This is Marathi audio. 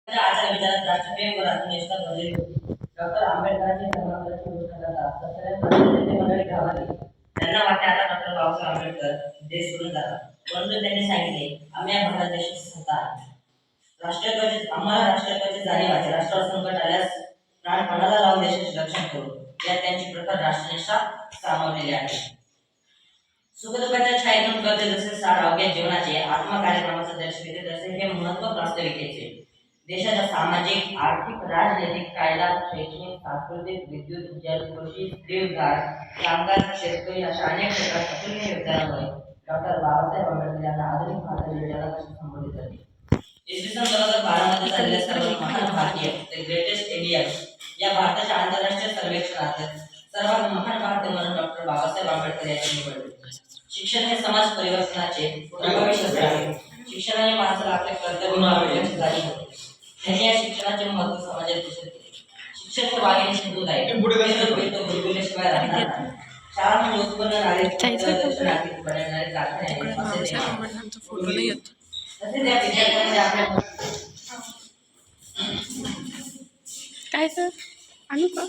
आजच्या विचारात राष्ट्रप्रेम व राष्ट्रनिष्ठा बनलेली होती. डॉक्टर आंबेडकरांची धर्मांतराची घोषणा करतात तत्कालीन मंडळी गावाली. त्यांना वाटते आता डॉक्टर बाबासाहेब आंबेडकर देश सोडून जातात. परंतु त्यांनी सांगितले आम्ही या भारत देशाची सत्ता आहे. राष्ट्रत्वाची आम्हाला राष्ट्रत्वाची जाणीव आहे. राष्ट्रावर संकट आल्यास प्राणपणाला लावून देशाचे रक्षण करू यात त्यांची प्रखर राष्ट्रनिष्ठा सामावलेली आहे. सुखदुःखाच्या छायेतून करते जसे सार अवघ्या जीवनाचे आत्मा कार्यक्रमाचे दर्शविते तसे हे महत्व प्रास्ताविकेचे. देशाच्या सामाजिक आर्थिक राजनैतिक कायदा शैक्षणिक सांस्कृतिक विद्युत जल कृषी स्त्रीविकास कामगार शेतकरी अशा अनेक क्षेत्रात अतुलनीय योगदानामुळे डॉक्टर बाबासाहेब आंबेडकर यांना आधुनिक भारताचे जनक असे संबोधित करते. इसवी सन 2012 मध्ये झालेल्या सर्वात महान भारतीय द ग्रेटेस्ट इंडियन या भारताच्या आंतरराष्ट्रीय सर्वेक्षणात सर्वात महान भारतीय म्हणून डॉक्टर बाबासाहेब आंबेडकर यांनी निवडले. शिक्षण हे समाज परिवर्तनाचे प्रभावी शस्त्र आहे. शिक्षणाने माणसाला आपले कर्तव्य जाणीव होते. त्यांनी या शिक्षणाचे महत्त्व समाजात दिसून केले. शिक्षण हे वाघिणीचे दूध आहे. गुरुकुल्याशिवाय राहणार नाही. शाळा म्हणजे उत्पन्न बनवणारे कारखाने काय सर आणू का?